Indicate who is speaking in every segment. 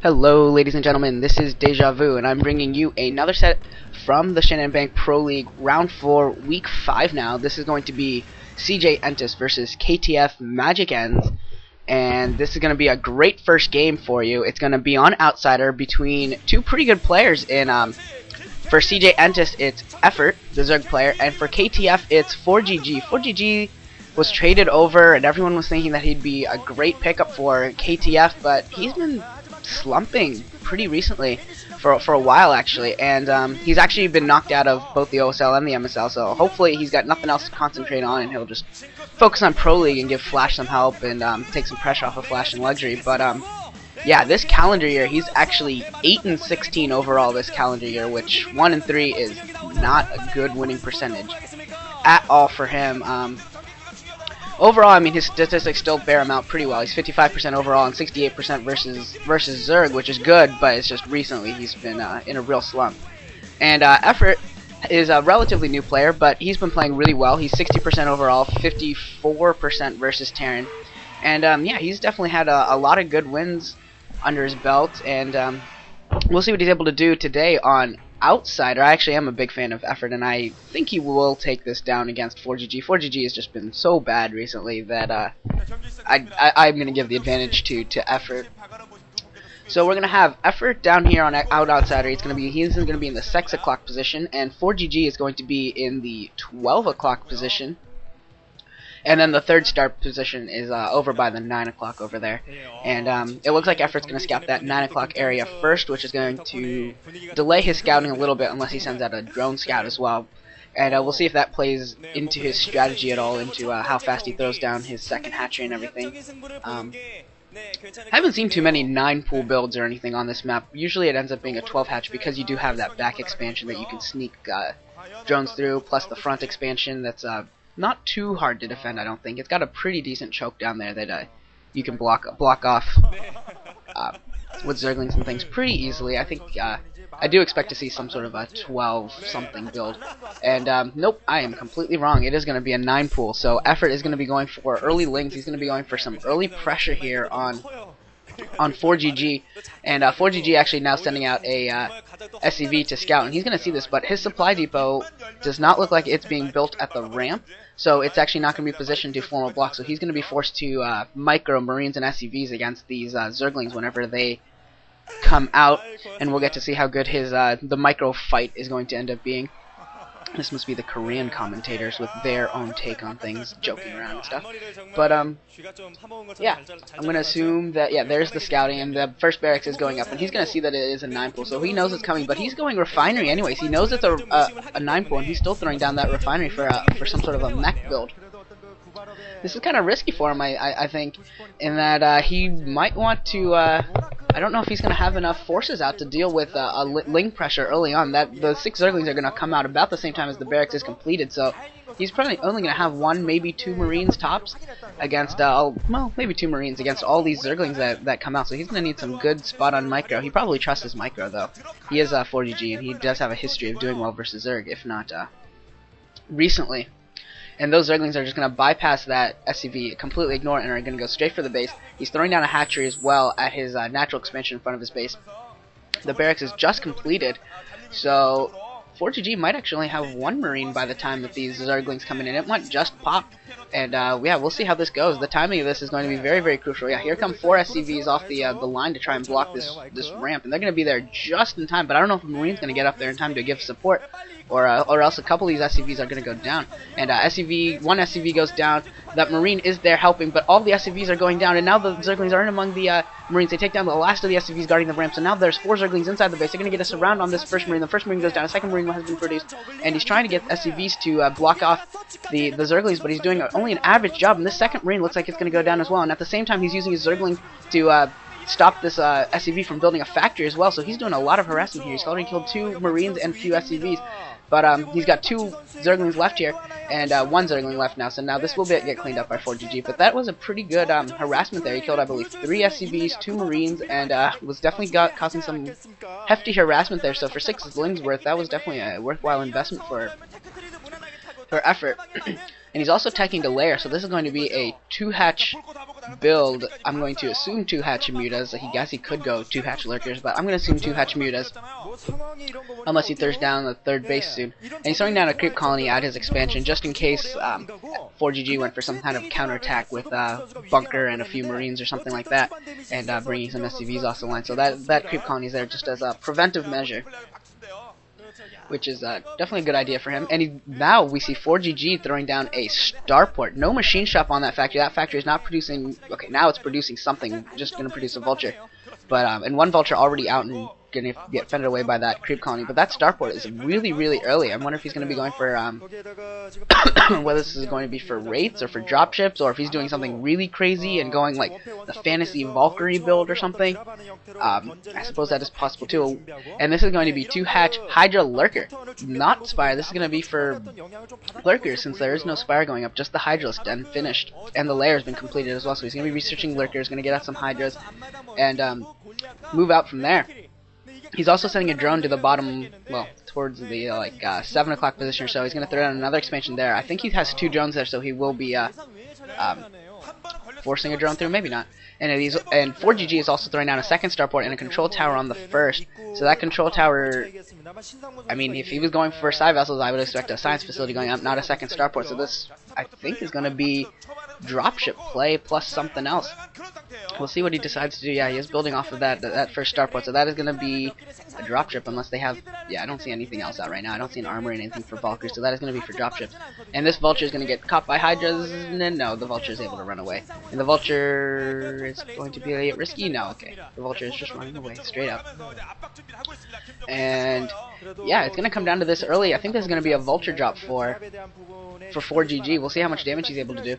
Speaker 1: Hello ladies and gentlemen, this is Deja Vu and I'm bringing you another set from the Shannon Bank Pro League Round 4 Week 5 now. This is going to be CJ Entus versus KTF MagicNs, and this is going to be a great first game for you. It's going to be on Outsider between two pretty good players. For CJ Entus it's Effort, the Zerg player, and for KTF it's ForGG. ForGG was traded over and everyone was thinking that he'd be a great pickup for KTF, but he's been slumping pretty recently for a while actually, and he's actually been knocked out of both the OSL and the MSL, so hopefully he's got nothing else to concentrate on and he'll just focus on Pro League and give Flash some help and take some pressure off of Flash and Luxury. But yeah, this calendar year he's actually 8-16 overall this calendar year, which 1-3 is not a good winning percentage at all for him. Overall, I mean, his statistics still bear him out pretty well. He's 55% overall and 68% versus Zerg, which is good, but it's just recently he's been in a real slump. And Effort is a relatively new player, but he's been playing really well. He's 60% overall, 54% versus Terran. And yeah, he's definitely had a lot of good wins under his belt, and we'll see what he's able to do today on Outsider. I actually am a big fan of Effort, and I think he will take this down against ForGG. ForGG has just been so bad recently that I'm going to give the advantage to Effort. So we're going to have Effort down here on Outsider. He's going to be in the 6 o'clock position, and ForGG is going to be in the 12 o'clock position. And then the third start position is over by the 9 o'clock over there. And it looks like Effort's going to scout that 9 o'clock area first, which is going to delay his scouting a little bit unless he sends out a drone scout as well. And we'll see if that plays into his strategy at all, into how fast he throws down his second hatchery and everything. I haven't seen too many 9-pool builds or anything on this map. Usually it ends up being a 12 hatch because you do have that back expansion that you can sneak drones through, plus the front expansion that's not too hard to defend, I don't think. It's got a pretty decent choke down there that you can block off with Zerglings and things pretty easily. I think I do expect to see some sort of a 12-something build. And nope, I am completely wrong. It is going to be a 9-pool. So Effort is going to be going for early links. He's going to be going for some early pressure here on ForGG, and ForGG actually now sending out a SCV to scout, and he's going to see this, but his supply depot does not look like it's being built at the ramp, so it's actually not going to be positioned to form a block, so he's going to be forced to micro Marines and SCVs against these Zerglings whenever they come out, and we'll get to see how good his the micro fight is going to end up being. This must be the Korean commentators with their own take on things, joking around and stuff. But yeah, I'm gonna assume that there's the scouting, and the first barracks is going up, and he's gonna see that it is a 9-pool, so he knows it's coming. But he's going refinery anyways. He knows it's a 9-pool, and he's still throwing down that refinery for some sort of a mech build. This is kind of risky for him, I think, in that he might want to. I don't know if he's going to have enough forces out to deal with a ling pressure early on. The 6 Zerglings are going to come out about the same time as the barracks is completed, so he's probably only going to have 1, maybe 2 Marines tops against, well, maybe 2 Marines against all these Zerglings that come out, so he's going to need some good spot on micro. He probably trusts his micro, though. He is 4GG, and he does have a history of doing well versus Zerg, if not recently. And those Zerglings are just going to bypass that SCV, completely ignore it, and are going to go straight for the base. He's throwing down a hatchery as well at his natural expansion in front of his base. The barracks is just completed, so 4GG might actually have 1 Marine by the time that these Zerglings come in, and it might just pop. And yeah, we'll see how this goes. The timing of this is going to be very, very crucial. Yeah, here come 4 SCVs off the line to try and block this ramp, and they're going to be there just in time. But I don't know if a Marine's going to get up there in time to give support, or else a couple of these SCVs are going to go down. And one SCV goes down. That Marine is there helping, but all the SCVs are going down, and now the Zerglings are in among the Marines. They take down the last of the SCVs guarding the ramp, so now there's 4 Zerglings inside the base. They're going to get a surround on this first Marine. The first Marine goes down, a second Marine has been produced, and he's trying to get SCVs to block off the Zerglings, but he's doing only an average job, and this second Marine looks like it's going to go down as well, and at the same time he's using his Zergling to stop this SCV from building a factory as well, so he's doing a lot of harassment here. He's already killed 2 Marines and a few SCVs, but he's got 2 Zerglings left here, and 1 Zergling left now, so now this will get cleaned up by 4GG, but that was a pretty good harassment there. He killed, I believe, 3 SCVs, 2 Marines, and was definitely causing some hefty harassment there, so for 6 Zerglings worth, that was definitely a worthwhile investment for Effort. And he's also teching to layer, so this is going to be a 2-hatch build, I'm going to assume 2 hatch mutas. He guess he could go 2 hatch lurkers, but I'm going to assume 2 hatch mutas. Unless he throws down the 3rd base soon. And he's throwing down a creep colony at his expansion just in case ForGG went for some kind of counterattack with bunker and a few marines or something like that, and bringing some SCVs off the line. So that creep colony is there just as a preventive measure, which is definitely a good idea for him. And now we see ForGG throwing down a starport. No machine shop on that factory. That factory is not producing. Okay, now it's producing something. Just going to produce a vulture, but and 1 vulture already out and gonna get fended away by that creep colony. But that starport is really, really early. I wonder if he's going to be going for whether this is going to be for wraiths or for dropships, or if he's doing something really crazy and going like the fantasy Valkyrie build or something. I suppose that is possible too. And this is going to be 2 hatch Hydra lurker, not Spire. This is going to be for lurkers since there is no Spire going up, just the Hydralist and finished, and the layer has been completed as well. So he's going to be researching lurkers, going to get out some Hydras, and move out from there. He's also sending a drone to the bottom, well, towards the 7 o'clock position or so. He's going to throw down another expansion there. I think he has 2 drones there, so he will be forcing a drone through, maybe not. And ForGG is also throwing down a 2nd starport and a control tower on the 1st. So that control tower, I mean, if he was going for side vessels, I would expect a science facility going up, not a 2nd starport. So this, I think, is going to be dropship play plus something else. We'll see what he decides to do. Yeah, he is building off of that 1st starport, so that is going to be a dropship unless they have. Yeah, I don't see anything else out right now. I don't see an armor and anything for Valkyries, so that is going to be for dropships. And this vulture is going to get caught by Hydras, and then no, the vulture is able to run away. And the vulture is going to be risky. No, okay, the vulture is just running away straight up. And yeah, it's going to come down to this early. I think there's going to be a vulture drop for ForGG. We'll see how much damage he's able to do.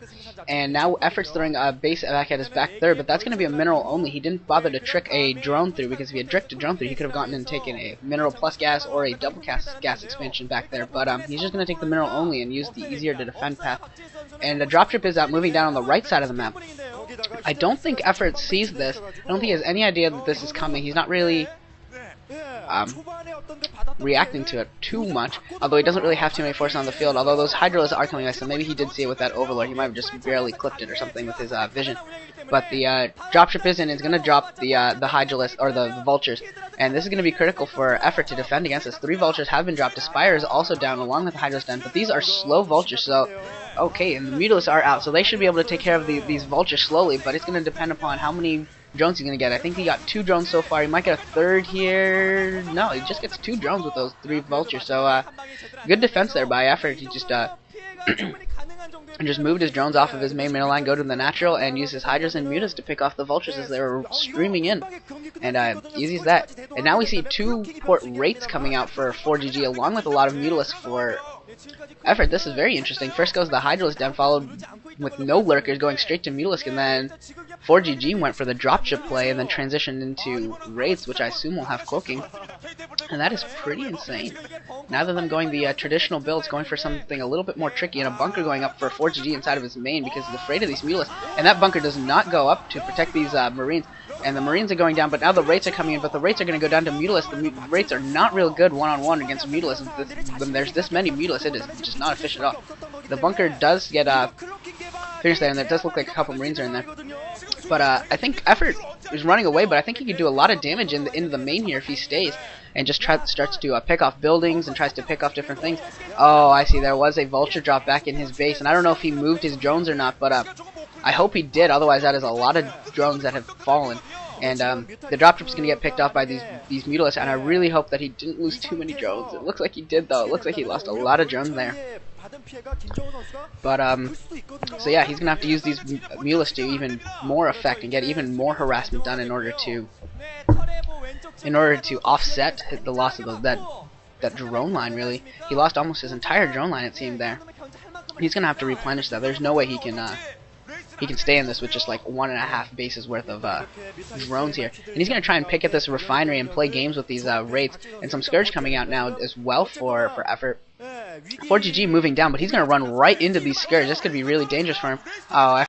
Speaker 1: And now Effort's throwing a base back at his back 3rd, but that's going to be a mineral only. He didn't bother to trick a drone through, because if he had tricked a drone through, he could have gotten and taken a mineral plus gas or a double gas expansion back there. But he's just going to take the mineral only and use the easier to defend path. And the dropship is out moving down on the right side of the map. I don't think Effort sees this. I don't think he has any idea that this is coming. He's not really reacting to it too much, although he doesn't really have too many forces on the field, although those Hydralists are coming back, so maybe he did see it with that Overlord. He might have just barely clipped it or something with his vision. But the dropship is going to drop the Hydralists, or the vultures, and this is going to be critical for Effort to defend against this. 3 vultures have been dropped. The Spire is also down along with the Hydralist den, but these are slow vultures, so okay, and the Mutalists are out, so they should be able to take care of these vultures slowly, but it's going to depend upon how many drones he's going to get. I think he got 2 drones so far. He might get a 3rd here. No, he just gets 2 drones with those 3 vultures. So good defense there by Effort. He just just moved his drones off of his main middle line, go to the natural, and use his Hydras and Mutas to pick off the vultures as they were streaming in. And easy as that. And now we see 2 port wraiths coming out for ForGG, along with a lot of Mutalisks for Effort. This is very interesting. First goes the Hydralist den, followed with no lurkers, going straight to Mutalisk, and then ForGG went for the dropship play and then transitioned into wraiths, which I assume will have cloaking. And that is pretty insane. Neither of them going the traditional builds, going for something a little bit more tricky, and a bunker going up for ForGG inside of his main because he's afraid of these Mutalisks. And that bunker does not go up to protect these Marines. And the Marines are going down, but now the Wraiths are coming in, but the Wraiths are going to go down to Mutalisks. The Wraiths are not real good one-on-one against Mutalisks. When there's this many Mutalisks, it is just not efficient at all. The bunker does get finished there, and there does look like a couple Marines are in there. But I think Effort is running away, but I think he could do a lot of damage into the main here if he stays and just starts to pick off buildings and tries to pick off different things. Oh, I see. There was a vulture drop back in his base, and I don't know if he moved his drones or not, but I hope he did. Otherwise, that is a lot of drones that have fallen. And the dropship's going to get picked off by these Mutalisks, and I really hope that he didn't lose too many drones. It looks like he did, though. It looks like he lost a lot of drones there. But so yeah, he's gonna have to use these Mutalisks to even more effect and get even more harassment done in order to offset the loss of that drone line. Really, he lost almost his entire drone line, it seemed there. He's gonna have to replenish that. There's no way he can stay in this with just like 1.5 bases worth of drones here. And he's going to try and pick at this refinery and play games with these wraiths. And some Scourge coming out now as well for Effort. ForGG moving down, but he's going to run right into these Scourge. This could be really dangerous for him. Oh,